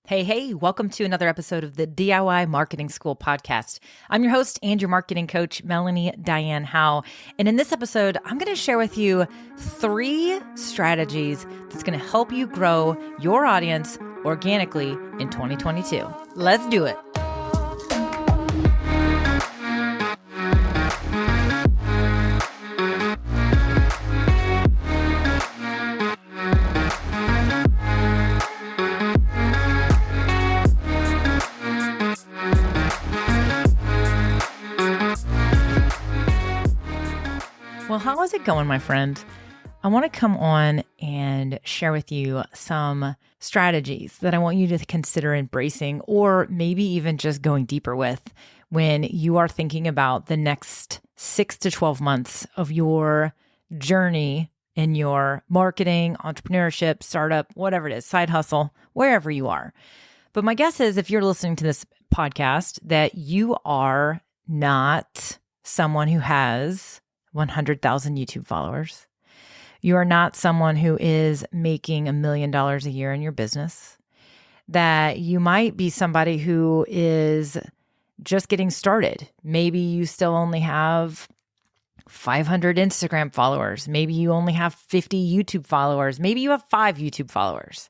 Hey, welcome to another episode of the DIY Marketing School podcast. I'm your host and your marketing coach, Melanie Diane Howe. And in this episode, I'm going to share with you 3 strategies that's going to help you grow your audience organically in 2022. Let's do it. Well, how is it going, my friend? I want to come on and share with you some strategies that I want you to consider embracing, or maybe even just going deeper with when you are thinking about the next 6 to 12 months of your journey in your marketing, entrepreneurship, startup, whatever it is, side hustle, wherever you are. But my guess is if you're listening to this podcast that you are not someone who has 100,000 YouTube followers. You are not someone who is making $1 million a year in your business. That you might be somebody who is just getting started. Maybe you still only have 500 Instagram followers. Maybe you only have 50 YouTube followers. Maybe you have 5 YouTube followers.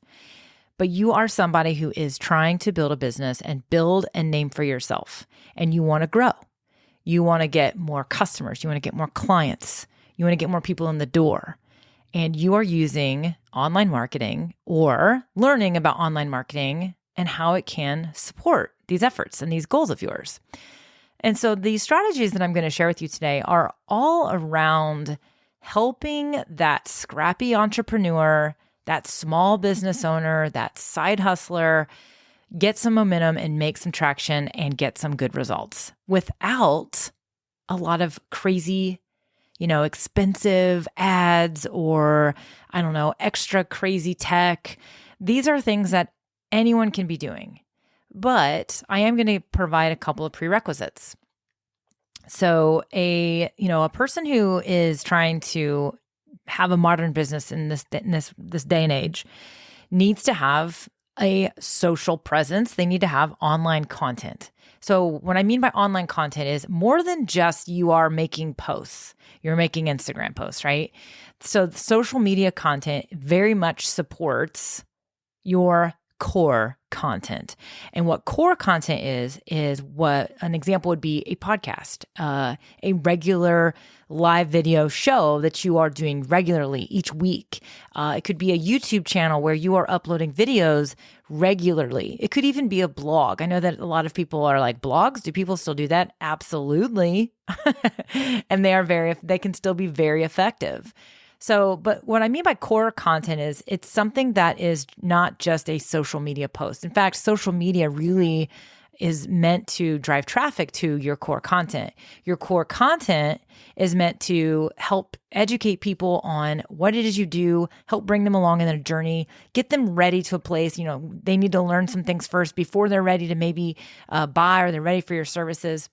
But you are somebody who is trying to build a business and build a name for yourself. And you want to grow. You want to get more customers. You want to get more clients. You want to get more people in the door. And you are using online marketing or learning about online marketing and how it can support these efforts and these goals of yours. And so the strategies that I'm going to share with you today are all around helping that scrappy entrepreneur, that small business owner, that side hustler, get some momentum and make some traction and get some good results without a lot of crazy, expensive ads or, extra crazy tech. These are things that anyone can be doing, but I am going to provide a couple of prerequisites. So a person who is trying to have a modern business in this day and age needs to have a social presence. They need to have online content. So what I mean by online content is more than just you are making posts. You're making Instagram posts, right? So the social media content very much supports your core content. And what core content is what an example would be a podcast, a regular live video show that you are doing regularly each week. It could be a YouTube channel where you are uploading videos regularly. It could even be a blog. I know that a lot of people are like, blogs? Do people still do that? Absolutely. And they can still be very effective. So, but what I mean by core content is it's something that is not just a social media post. In fact, social media really is meant to drive traffic to your core content. Your core content is meant to help educate people on what it is you do, help bring them along in their journey, get them ready to a place. They need to learn some things first before they're ready to maybe buy or they're ready for your services.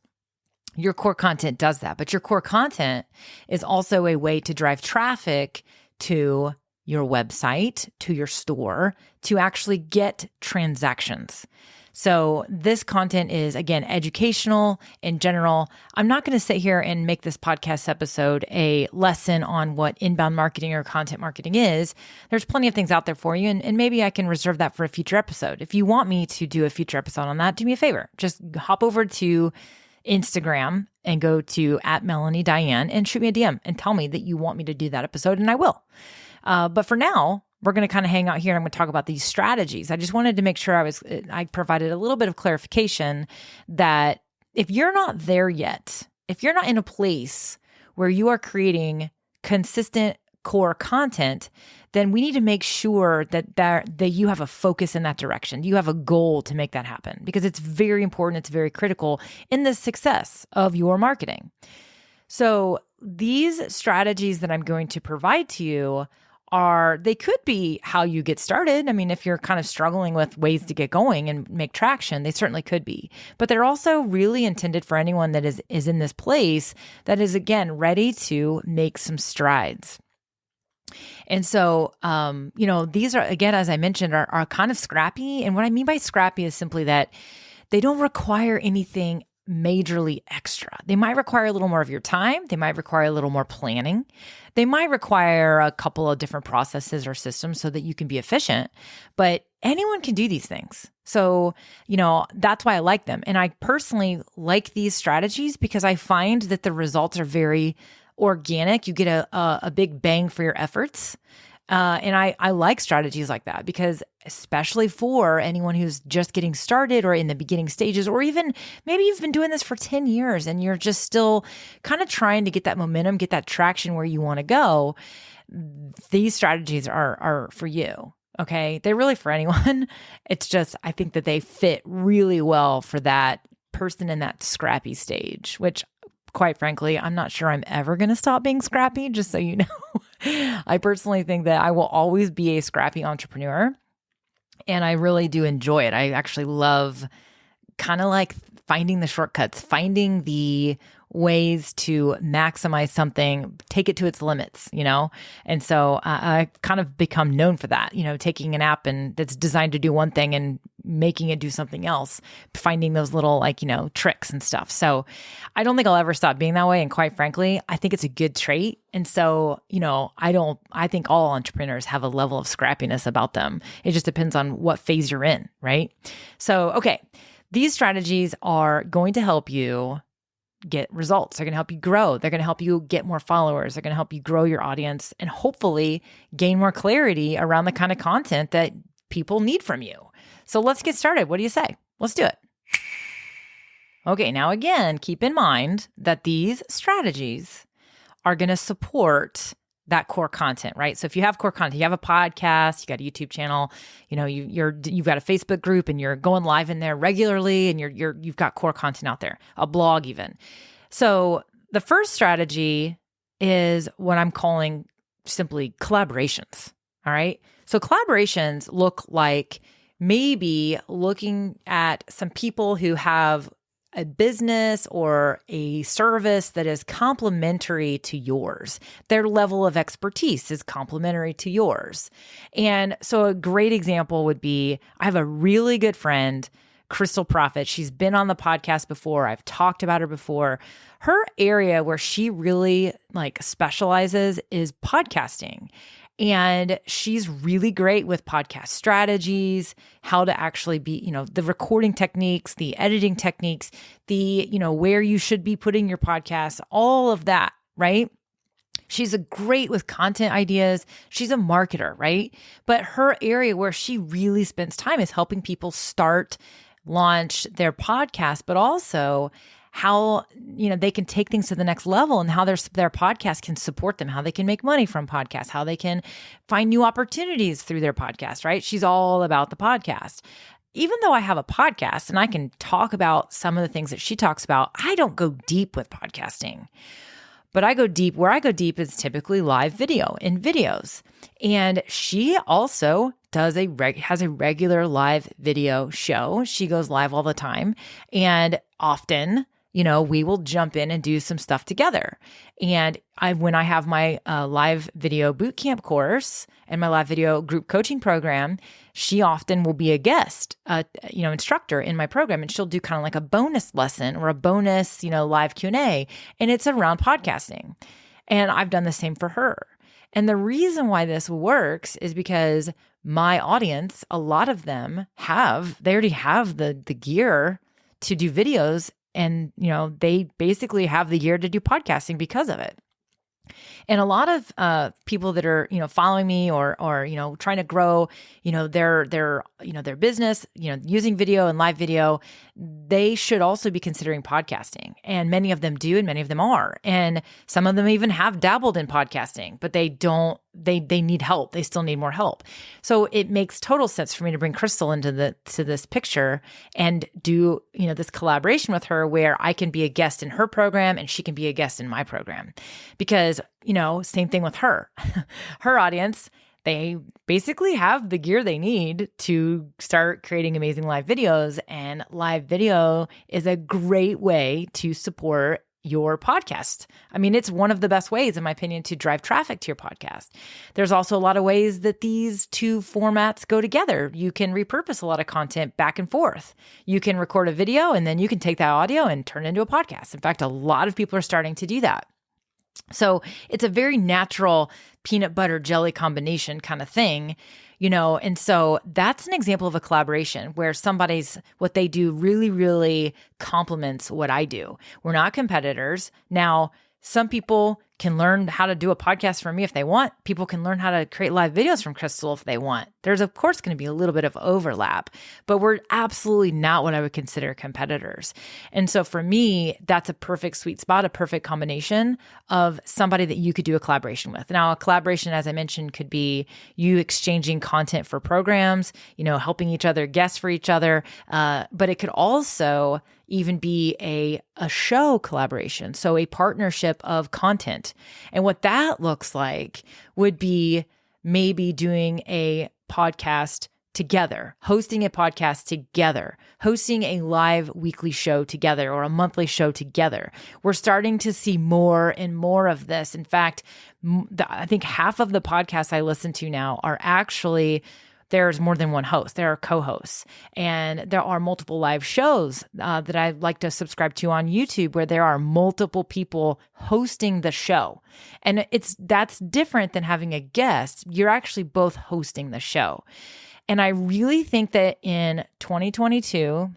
Your core content does that, but your core content is also a way to drive traffic to your website, to your store, to actually get transactions. So this content is, again, educational in general. I'm not going to sit here and make this podcast episode a lesson on what inbound marketing or content marketing is. There's plenty of things out there for you, and maybe I can reserve that for a future episode. If you want me to do a future episode on that, do me a favor. Just hop over to Instagram and go to @MelanieDiane and shoot me a DM and tell me that you want me to do that episode, and I will. But for now, we're going to kind of hang out here and I'm going to talk about these strategies. I just wanted to make sure I provided a little bit of clarification that if you're not there yet, if you're not in a place where you are creating consistent core content, then we need to make sure that you have a focus in that direction. You have a goal to make that happen because it's very important. It's very critical in the success of your marketing. So these strategies that I'm going to provide to you they could be how you get started. I mean, if you're kind of struggling with ways to get going and make traction, they certainly could be. But they're also really intended for anyone that is in this place that is, again, ready to make some strides. And so, these are, again, as I mentioned, are kind of scrappy. And what I mean by scrappy is simply that they don't require anything majorly extra. They might require a little more of your time. They might require a little more planning. They might require a couple of different processes or systems so that you can be efficient, but anyone can do these things. So, that's why I like them. And I personally like these strategies because I find that the results are very organic. You get a big bang for your efforts. And I like strategies like that because especially for anyone who's just getting started or in the beginning stages, or even maybe you've been doing this for 10 years and you're just still kind of trying to get that momentum, get that traction where you want to go, these strategies are for you. Okay. They're really for anyone. It's just, I think that they fit really well for that person in that scrappy stage, which quite frankly, I'm not sure I'm ever going to stop being scrappy, just so you know. I personally think that I will always be a scrappy entrepreneur, and I really do enjoy it. I actually love kind of like finding the shortcuts, finding the ways to maximize something, take it to its limits, And so I kind of become known for that, taking an app and that's designed to do one thing and making it do something else, finding those little tricks and stuff. So I don't think I'll ever stop being that way. And quite frankly, I think it's a good trait. And so, I think all entrepreneurs have a level of scrappiness about them. It just depends on what phase you're in, right? So, okay. These strategies are going to help you get results. They're going to help you grow. They're going to help you get more followers. They're going to help you grow your audience and hopefully gain more clarity around the kind of content that people need from you. So let's get started. What do you say? Let's do it. Okay, now again, keep in mind that these strategies are going to support that core content, right? So if you have core content, you have a podcast, you got a YouTube channel, you've got a Facebook group and you're going live in there regularly and you've got core content out there, a blog even. So the first strategy is what I'm calling simply collaborations, all right? So collaborations look like maybe looking at some people who have a business or a service that is complementary to yours. Their level of expertise is complementary to yours. And so a great example would be, I have a really good friend, Crystal Profit. She's been on the podcast before. I've talked about her before. Her area where she really specializes is podcasting. And she's really great with podcast strategies, how to actually be, the recording techniques, the editing techniques, the, where you should be putting your podcast, all of that, right? She's great with content ideas. She's a marketer, right? But her area where she really spends time is helping people start, launch their podcast, but also how, they can take things to the next level and how their podcast can support them, how they can make money from podcasts, how they can find new opportunities through their podcast, right? She's all about the podcast. Even though I have a podcast and I can talk about some of the things that she talks about, I don't go deep with podcasting. But I go deep. Where I go deep is typically live video in videos. And she also has a regular live video show. She goes live all the time. And often, we will jump in and do some stuff together. And when I have my live video bootcamp course and my live video group coaching program, she often will be a guest, instructor in my program, and she'll do kind of like a bonus lesson or a bonus, live Q&A, and it's around podcasting. And I've done the same for her. And the reason why this works is because my audience, a lot of them they already have the gear to do videos. And, they basically have the gear to do podcasting because of it. And a lot of people that are, following me or trying to grow, their business, using video and live video, they should also be considering podcasting. And many of them do, and many of them are. And some of them even have dabbled in podcasting, but they need help. They still need more help. So it makes total sense for me to bring Crystal into this picture and do, this collaboration with her where I can be a guest in her program and she can be a guest in my program. Because, same thing with her. Her audience, they basically have the gear they need to start creating amazing live videos. And live video is a great way to support your podcast. I mean, it's one of the best ways, in my opinion, to drive traffic to your podcast. There's also a lot of ways that these two formats go together. You can repurpose a lot of content back and forth. You can record a video and then you can take that audio and turn it into a podcast. In fact, a lot of people are starting to do that. So it's a very natural peanut butter jelly combination kind of thing, and so that's an example of a collaboration where what they do really, really complements what I do. We're not competitors. Now, some people can learn how to do a podcast from me if they want. People can learn how to create live videos from Crystal if they want. There's, of course, going to be a little bit of overlap, but we're absolutely not what I would consider competitors. And so for me, that's a perfect sweet spot, a perfect combination of somebody that you could do a collaboration with. Now, a collaboration, as I mentioned, could be you exchanging content for programs, helping each other, guests for each other, but it could also even be a show collaboration. So a partnership of content. And what that looks like would be maybe doing a podcast together, hosting a podcast together, hosting a live weekly show together or a monthly show together. We're starting to see more and more of this. In fact, I think half of the podcasts I listen to now are actually there's more than one host. There are co-hosts, and there are multiple live shows that I like to subscribe to on YouTube where there are multiple people hosting the show. And that's different than having a guest. You're actually both hosting the show. And I really think that in 2022,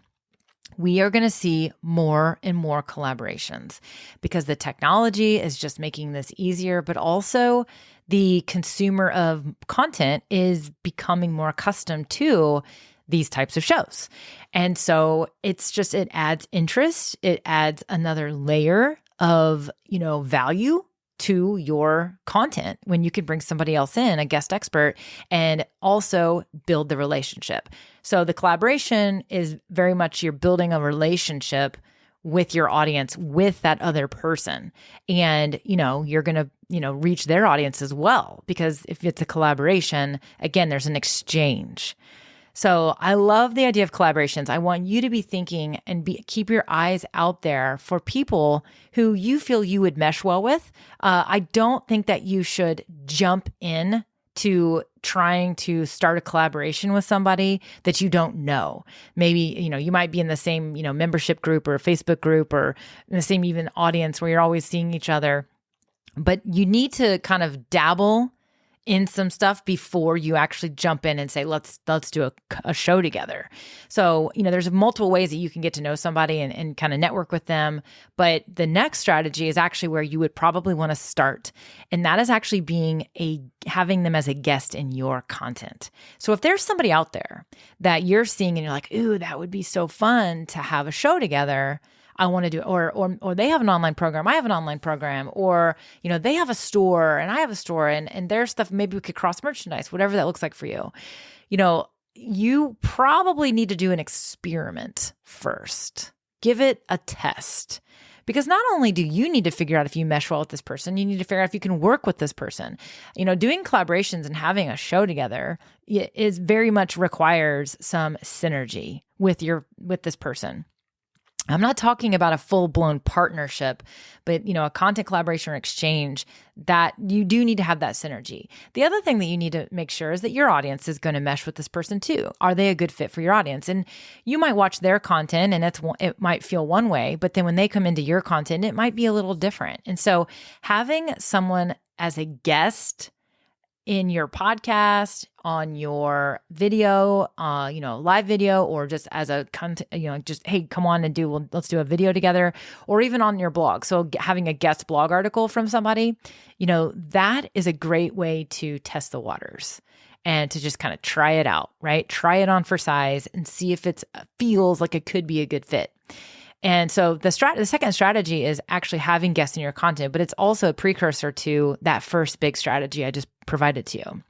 we are going to see more and more collaborations because the technology is just making this easier, but also the consumer of content is becoming more accustomed to these types of shows. And so it adds interest. It adds another layer of, value to your content when you can bring somebody else in, a guest expert, and also build the relationship. So the collaboration is very much you're building a relationship with your audience, with that other person. And, you're going to, reach their audience as well, because if it's a collaboration, again, there's an exchange. So I love the idea of collaborations. I want you to be thinking and keep your eyes out there for people who you feel you would mesh well with. I don't think that you should jump in to trying to start a collaboration with somebody that you don't know. Maybe, you might be in the same, membership group or Facebook group or in the same even audience where you're always seeing each other. But you need to kind of dabble in some stuff before you actually jump in and say, let's do a show together. So, there's multiple ways that you can get to know somebody and kind of network with them. But the next strategy is actually where you would probably want to start. And that is actually having them as a guest in your content. So if there's somebody out there that you're seeing and you're like, ooh, that would be so fun to have a show together, I want to do, or they have an online program, I have an online program, or, they have a store and I have a store and their stuff, maybe we could cross merchandise, whatever that looks like for you. You probably need to do an experiment first. Give it a test. Because not only do you need to figure out if you mesh well with this person, you need to figure out if you can work with this person. Doing collaborations and having a show together is very much requires some synergy with this person. I'm not talking about a full-blown partnership, but, a content collaboration or exchange that you do need to have that synergy. The other thing that you need to make sure is that your audience is going to mesh with this person too. Are they a good fit for your audience? And you might watch their content and it might feel one way, but then when they come into your content, it might be a little different. And so having someone as a guest in your podcast, on your video, live video, or just as a content, just, hey, come on and let's do a video together, or even on your blog. So having a guest blog article from somebody, that is a great way to test the waters and to just kind of try it out, right? Try it on for size and see if it feels like it could be a good fit. And so the second strategy is actually having guests in your content, but it's also a precursor to that first big strategy I just provided to you.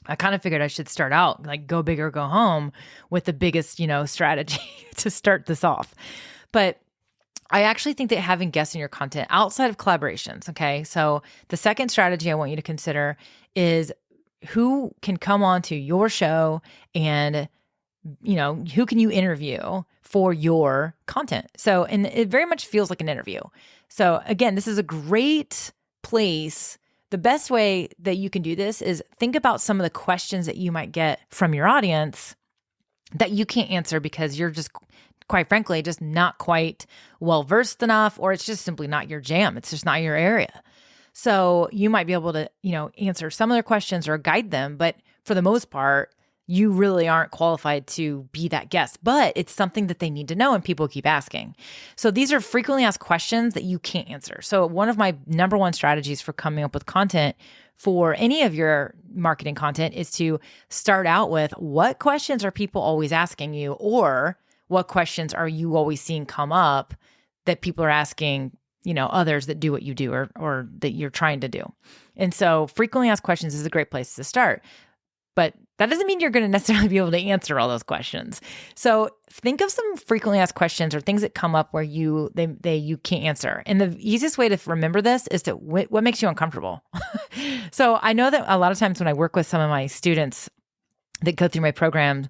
I kind of figured I should start out like go big or go home with the biggest, strategy to start this off. But I actually think that having guests in your content outside of collaborations, okay? So the second strategy I want you to consider is who can come onto your show and who can you interview for your content? So, and it very much feels like an interview. So again, this is a great place. The best way that you can do this is think about some of the questions that you might get from your audience that you can't answer because you're just, quite frankly, just not quite well-versed enough, or it's just simply not your jam. It's just not your area. So you might be able to, answer some of their questions or guide them, but for the most part, you really aren't qualified to be that guest, but it's something that they need to know and people keep asking. So these are frequently asked questions that you can't answer. So one of my number one strategies for coming up with content for any of your marketing content is to start out with what questions are people always asking you, or what questions are you always seeing come up that people are asking, others that do what you do or that you're trying to do. And so frequently asked questions is a great place to start. But that doesn't mean you're going to necessarily be able to answer all those questions. So think of some frequently asked questions or things that come up where you can't answer. And the easiest way to remember this is to what makes you uncomfortable. So I know that a lot of times when I work with some of my students that go through my program,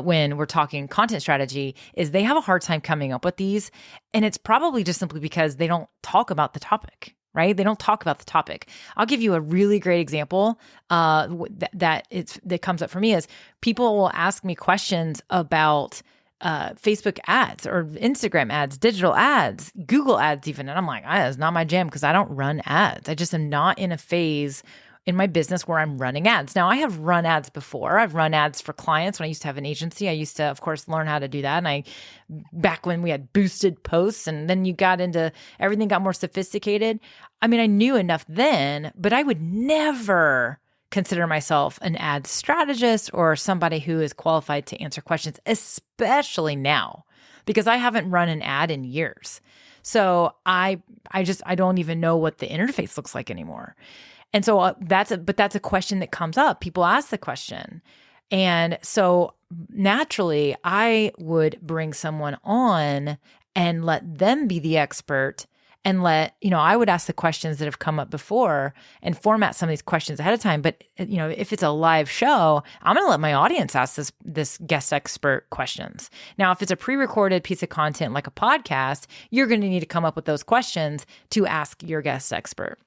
when we're talking content strategy, is they have a hard time coming up with these. And it's probably just simply because they don't talk about the topic. Right? They don't talk about the topic. I'll give you a really great example that comes up for me is people will ask me questions about Facebook ads or Instagram ads, digital ads, Google ads even. And I'm like, that's not my jam because I don't run ads. I just am not in a phase in my business where I'm running ads. Now, I have run ads before. I've run ads for clients when I used to have an agency. I used to, of course, learn how to do that. And back when we had boosted posts and then you got into, everything got more sophisticated. I mean, I knew enough then, but I would never consider myself an ad strategist or somebody who is qualified to answer questions, especially now, because I haven't run an ad in years. So I don't even know what the interface looks like anymore. And so that's a question that comes up. People ask the question. And so naturally, I would bring someone on and let them be the expert and I would ask the questions that have come up before and format some of these questions ahead of time. But, if it's a live show, I'm going to let my audience ask this guest expert questions. Now, if it's a pre-recorded piece of content like a podcast, you're going to need to come up with those questions to ask your guest expert.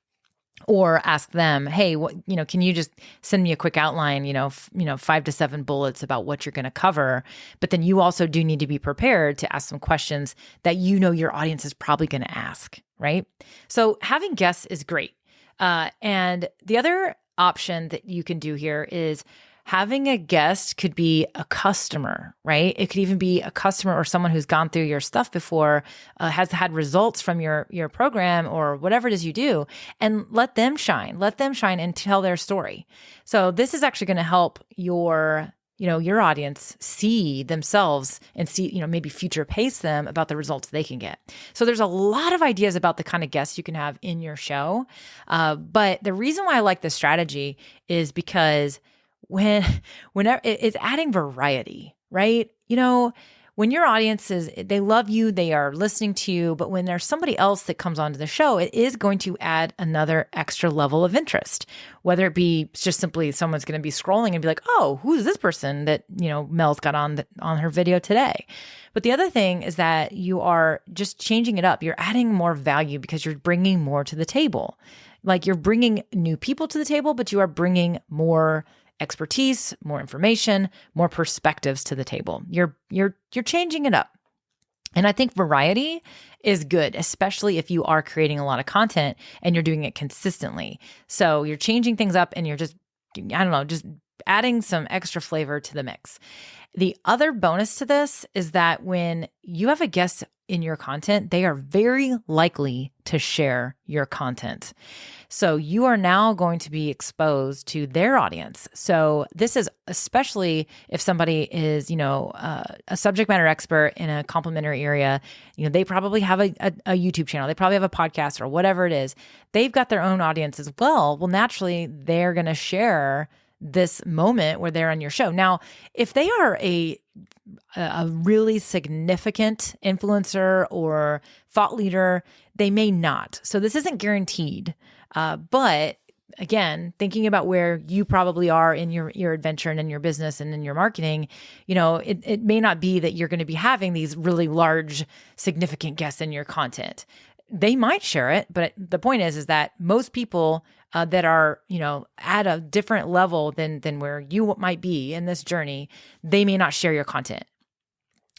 Or ask them, hey, can you just send me a quick outline, 5 to 7 bullets about what you're going to cover. But then you also do need to be prepared to ask some questions that your audience is probably going to ask, right? So having guests is great. And the other option that you can do here is having a guest could be a customer, right? It could even be a customer or someone who's gone through your stuff before, has had results from your program or whatever it is you do, and let them shine and tell their story. So this is actually going to help your audience see themselves and see, maybe future pace them about the results they can get. So there's a lot of ideas about the kind of guests you can have in your show. But the reason why I like this strategy is because whenever it's adding variety, right? When your audience they love you, they are listening to you, but when there's somebody else that comes onto the show, it is going to add another extra level of interest, whether it be just simply someone's going to be scrolling and be like, oh, who's this person that, Mel's got on her video today. But the other thing is that you are just changing it up. You're adding more value because you're bringing more to the table. Like you're bringing new people to the table, but you are bringing more expertise, more information, more perspectives to the table. You're changing it up. And I think variety is good, especially if you are creating a lot of content and you're doing it consistently. So you're changing things up and you're just adding some extra flavor to the mix. The other bonus to this is that when you have a guest in your content, they are very likely to share your content. So you are now going to be exposed to their audience. So this is especially if somebody is, a subject matter expert in a complementary area, they probably have a YouTube channel. They probably have a podcast or whatever it is. They've got their own audience as well. Well, naturally, they're going to share this moment where they're on your show. Now, if they are a really significant influencer or thought leader, they may not. So this isn't guaranteed, but again, thinking about where you probably are in your adventure and in your business and in your marketing, it may not be that you're going to be having these really large, significant guests in your content. They might share it, but the point is that most people that are, at a different level than where you might be in this journey, they may not share your content,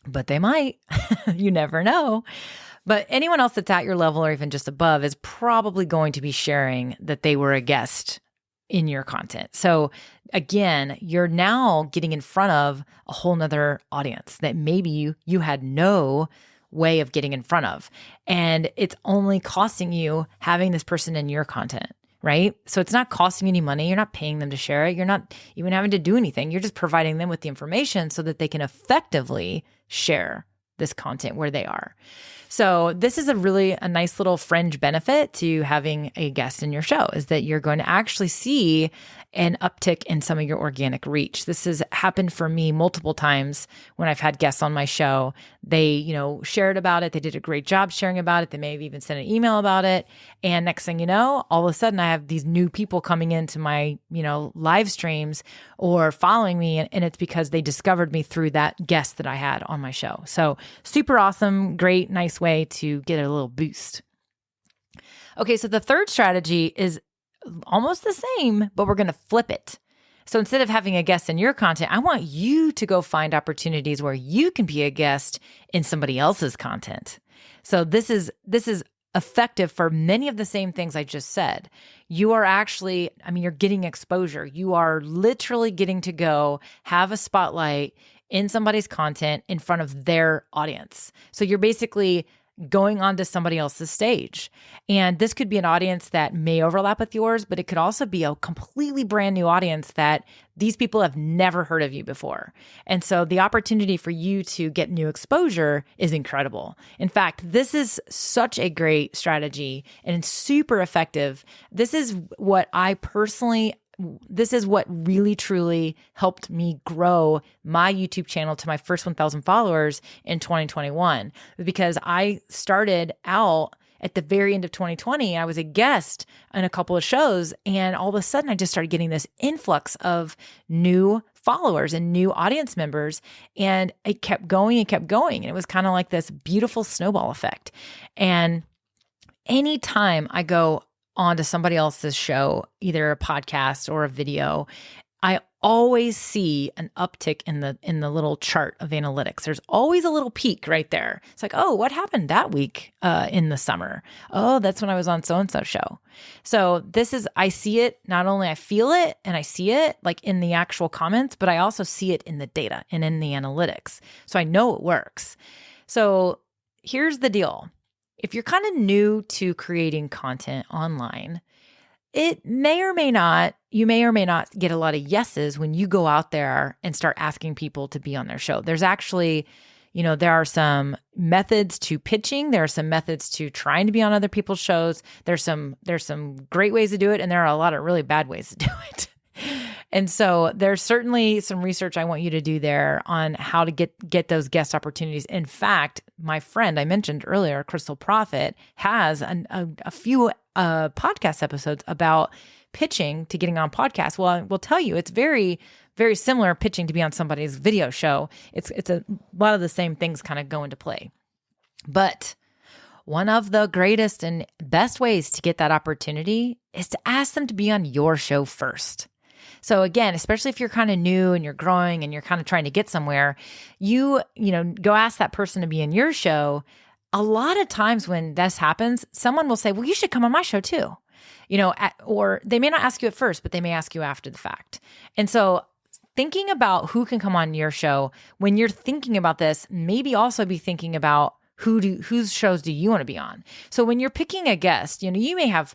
but they might. You never know. But anyone else that's at your level or even just above is probably going to be sharing that they were a guest in your content. So again, you're now getting in front of a whole nother audience that maybe you had no way of getting in front of. And it's only costing you having this person in your content, right? So it's not costing any money. You're not paying them to share it. You're not even having to do anything. You're just providing them with the information so that they can effectively share this content where they are. So this is a nice little fringe benefit to having a guest in your show, is that you're going to actually see an uptick in some of your organic reach. This has happened for me multiple times when I've had guests on my show. They, shared about it. They did a great job sharing about it. They may have even sent an email about it. And next thing you know, all of a sudden I have these new people coming into my, live streams or following me. And it's because they discovered me through that guest that I had on my show. So super awesome, great, nice way to get a little boost. Okay, so the third strategy is almost the same, but we're going to flip it. So instead of having a guest in your content, I want you to go find opportunities where you can be a guest in somebody else's content. So this is effective for many of the same things I just said. You are actually, you're getting exposure. You are literally getting to go have a spotlight in somebody's content in front of their audience. So you're basically going onto somebody else's stage. And this could be an audience that may overlap with yours, but it could also be a completely brand new audience that these people have never heard of you before. And so the opportunity for you to get new exposure is incredible. In fact, this is such a great strategy and it's super effective. This is what really truly helped me grow my YouTube channel to my first 1,000 followers in 2021, because I started out at the very end of 2020. I was a guest in a couple of shows, and all of a sudden I just started getting this influx of new followers and new audience members, and it kept going and kept going. And it was kind of like this beautiful snowball effect. And anytime I go onto somebody else's show, either a podcast or a video, I always see an uptick in the little chart of analytics. There's always a little peak right there. It's like, oh, what happened that week in the summer? Oh, that's when I was on so-and-so show. So I see it, not only I feel it and I see it like in the actual comments, but I also see it in the data and in the analytics. So I know it works. So here's the deal. If you're kind of new to creating content online, you may or may not get a lot of yeses when you go out there and start asking people to be on their show. There's actually, there are some methods to pitching. There are some methods to trying to be on other people's shows. There's some great ways to do it, and there are a lot of really bad ways to do it. And so there's certainly some research I want you to do there on how to get those guest opportunities. In fact, my friend I mentioned earlier, Crystal Profit, has a few podcast episodes about pitching to getting on podcasts. Well, I will tell you, it's very, very similar pitching to be on somebody's video show. It's a lot of the same things kind of go into play. But one of the greatest and best ways to get that opportunity is to ask them to be on your show first. So again, especially if you're kind of new and you're growing and you're kind of trying to get somewhere, you go ask that person to be in your show. A lot of times when this happens, someone will say, well, you should come on my show too. Or they may not ask you at first, but they may ask you after the fact. And so thinking about who can come on your show, when you're thinking about this, maybe also be thinking about whose shows do you want to be on? So when you're picking a guest, you may have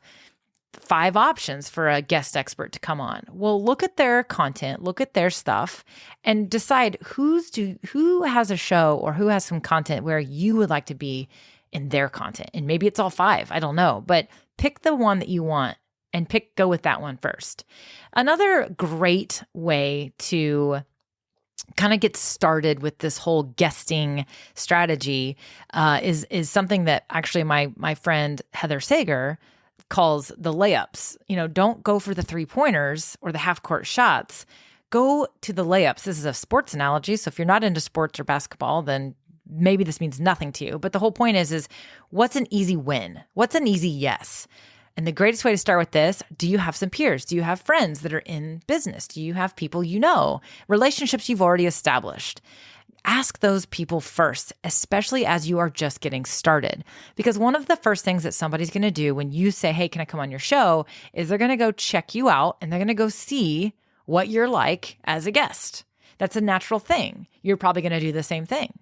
5 options for a guest expert to come on. Well, look at their content, look at their stuff, and decide who has a show or who has some content where you would like to be in their content. And maybe it's all 5, I don't know, but pick the one that you want and go with that one first. Another great way to kind of get started with this whole guesting strategy is something that actually my friend Heather Sager calls the layups. Don't go for the 3-pointers or the half-court shots. Go to the layups. This is a sports analogy. So if you're not into sports or basketball, then maybe this means nothing to you. But the whole point is what's an easy win? What's an easy yes? And the greatest way to start with this, do you have some peers? Do you have friends that are in business? Do you have people you know? Relationships you've already established? Ask those people first, especially as you are just getting started. Because one of the first things that somebody's going to do when you say, hey, can I come on your show, is they're going to go check you out and they're going to go see what you're like as a guest. That's a natural thing. You're probably going to do the same thing.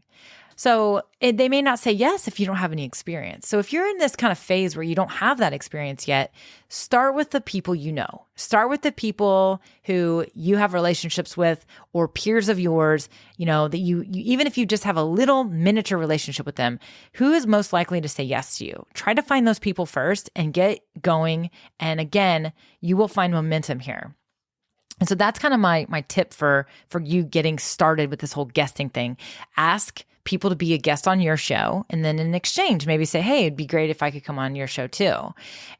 So they may not say yes if you don't have any experience. So if you're in this kind of phase where you don't have that experience yet, start with the people you know. Start with the people who you have relationships with or peers of yours, that you even if you just have a little miniature relationship with them, who is most likely to say yes to you? Try to find those people first and get going. And again, you will find momentum here. And so that's kind of my tip for you getting started with this whole guesting thing. Ask people to be a guest on your show. And then in exchange, maybe say, hey, it'd be great if I could come on your show too.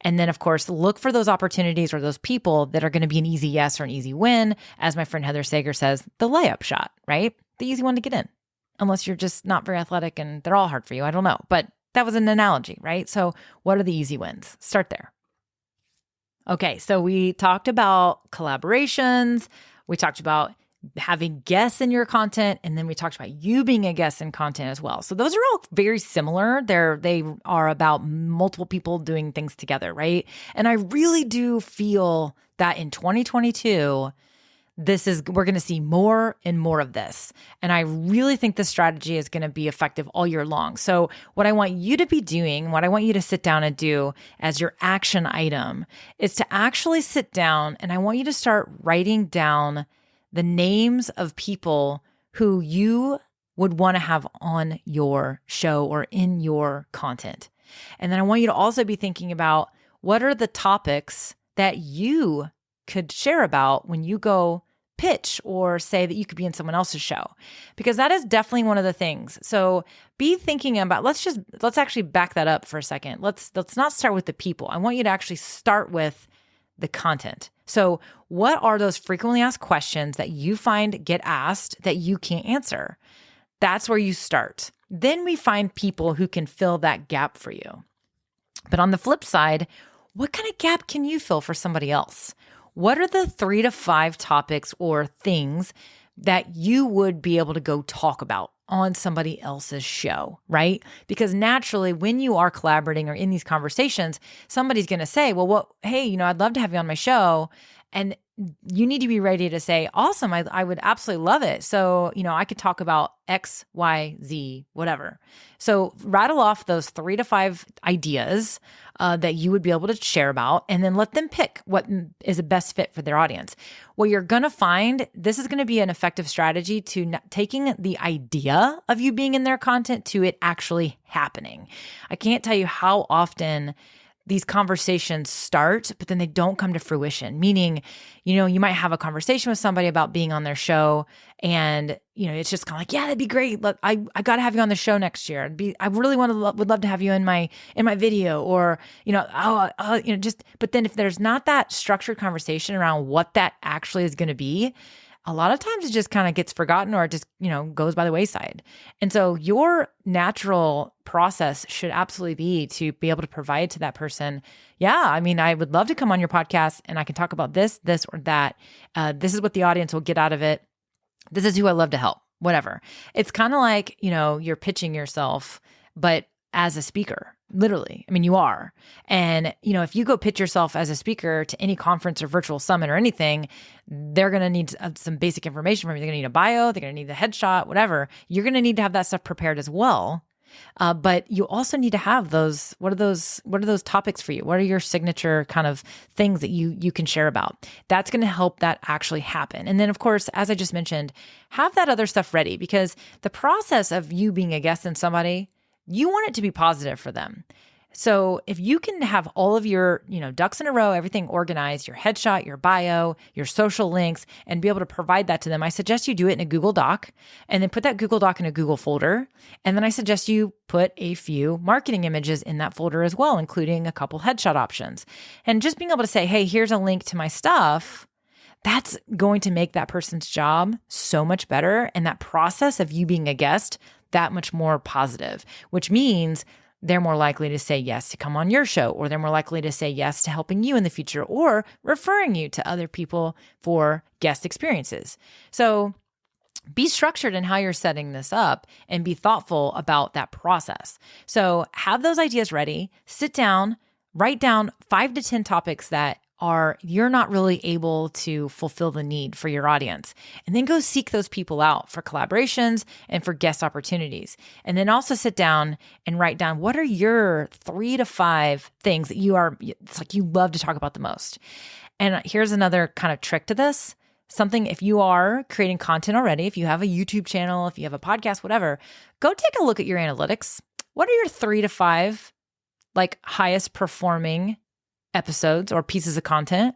And then of course, look for those opportunities or those people that are going to be an easy yes or an easy win. As my friend Heather Sager says, the layup shot, right? The easy one to get in, unless you're just not very athletic and they're all hard for you. I don't know, but that was an analogy, right? So what are the easy wins? Start there. Okay, so we talked about collaborations. We talked about having guests in your content, and then we talked about you being a guest in content as well. So those are all very similar. They are about multiple people doing things together, right? And I really do feel that in 2022, we're going to see more and more of this. And I really think this strategy is going to be effective all year long. So what I want you to be doing, what I want you to sit down and do as your action item is to actually sit down, and I want you to start writing down the names of people who you would want to have on your show or in your content. And then I want you to also be thinking about what are the topics that you could share about when you go pitch or say that you could be in someone else's show, because that is definitely one of the things. So be thinking about, let's actually back that up for a second. Let's not start with the people. I want you to actually start with the content. So what are those frequently asked questions that you find get asked that you can't answer? That's where you start. Then we find people who can fill that gap for you. But on the flip side, what kind of gap can you fill for somebody else? What are the 3 to 5 topics or things that you would be able to go talk about on somebody else's show, right? Because naturally, when you are collaborating or in these conversations, somebody's going to say, well, hey, I'd love to have you on my show. And you need to be ready to say, awesome, I would absolutely love it. So, I could talk about X, Y, Z, whatever. So rattle off those 3 to 5 ideas that you would be able to share about, and then let them pick what is the best fit for their audience. What you're going to find, this is going to be an effective strategy to taking the idea of you being in their content to it actually happening. I can't tell you how often these conversations start, but then they don't come to fruition. Meaning, you might have a conversation with somebody about being on their show, and it's just kind of like, yeah, that'd be great. Look, I got to have you on the show next year. I really would love to have you in my video, or But then if there's not that structured conversation around what that actually is going to be, a lot of times it just kind of gets forgotten, or it just, goes by the wayside. And so your natural process should absolutely be to be able to provide to that person, I would love to come on your podcast and I can talk about this, or that. This is what the audience will get out of it. This is who I love to help, whatever. It's kind of like, you're pitching yourself, but as a speaker. Literally. You are. And, if you go pitch yourself as a speaker to any conference or virtual summit or anything, they're going to need some basic information from you. They're going to need a bio, they're going to need the headshot, whatever. You're going to need to have that stuff prepared as well. But you also need to have those, what are those topics for you? What are your signature kind of things that you can share about? That's going to help that actually happen. And then of course, as I just mentioned, have that other stuff ready, because the process of you being a guest in somebody, you want it to be positive for them. So if you can have all of your, ducks in a row, everything organized, your headshot, your bio, your social links, and be able to provide that to them, I suggest you do it in a Google Doc and then put that Google Doc in a Google folder. And then I suggest you put a few marketing images in that folder as well, including a couple headshot options. And just being able to say, hey, here's a link to my stuff, that's going to make that person's job so much better. And that process of you being a guest, that much more positive, which means they're more likely to say yes to come on your show, or they're more likely to say yes to helping you in the future or referring you to other people for guest experiences. So be structured in how you're setting this up and be thoughtful about that process. So have those ideas ready, sit down, write down 5 to 10 topics that you're not really able to fulfill the need for your audience. And then go seek those people out for collaborations and for guest opportunities. And then also sit down and write down what are your 3 to 5 things that it's like you love to talk about the most. And here's another kind of trick to this. Something, if you are creating content already, if you have a YouTube channel, if you have a podcast, whatever, go take a look at your analytics. What are your 3 to 5 highest performing episodes or pieces of content?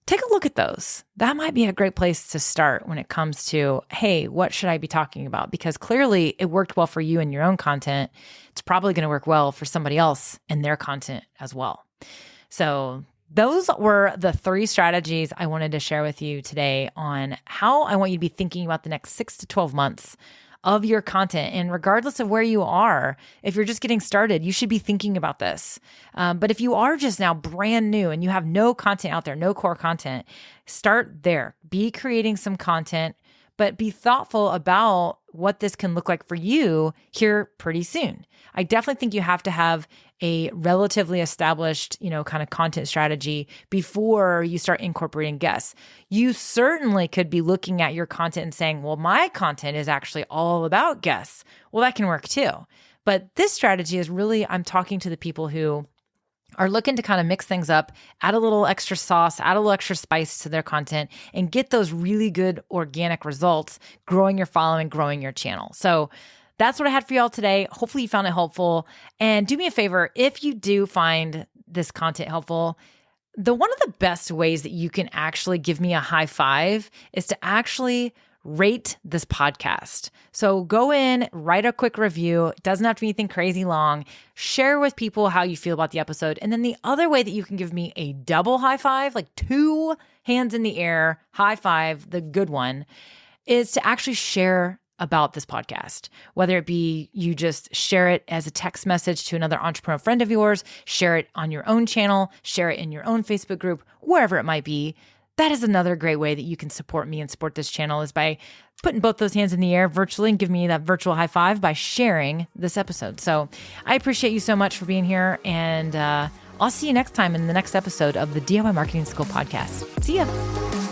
Take a look at those. That might be a great place to start when it comes to, hey, what should I be talking about? Because clearly it worked well for you in your own content. It's probably going to work well for somebody else in their content as well. So those were the 3 strategies I wanted to share with you today on how I want you to be thinking about the next 6 to 12 months of your content. And regardless of where you are, if you're just getting started, you should be thinking about this. But if you are just now brand new and you have no content out there, no core content, start there. Be creating some content, but be thoughtful about what this can look like for you here pretty soon. I definitely think you have to have a relatively established, kind of content strategy before you start incorporating guests. You certainly could be looking at your content and saying, well, my content is actually all about guests. Well, that can work too. But this strategy is really, I'm talking to the people who are looking to kind of mix things up, add a little extra sauce, add a little extra spice to their content, and get those really good organic results, growing your following, growing your channel. So that's what I had for y'all today. Hopefully you found it helpful. And do me a favor, if you do find this content helpful, one of the best ways that you can actually give me a high five is to actually rate this podcast. So go in, write a quick review. It doesn't have to be anything crazy long. Share with people how you feel about the episode. And then the other way that you can give me a double high five, like 2 hands in the air, high five, the good one, is to actually share about this podcast, whether it be you just share it as a text message to another entrepreneur friend of yours, share it on your own channel, share it in your own Facebook group, wherever it might be. That is another great way that you can support me and support this channel, is by putting both those hands in the air virtually and give me that virtual high five by sharing this episode. So I appreciate you so much for being here, and I'll see you next time in the next episode of the DIY Marketing School podcast. See ya.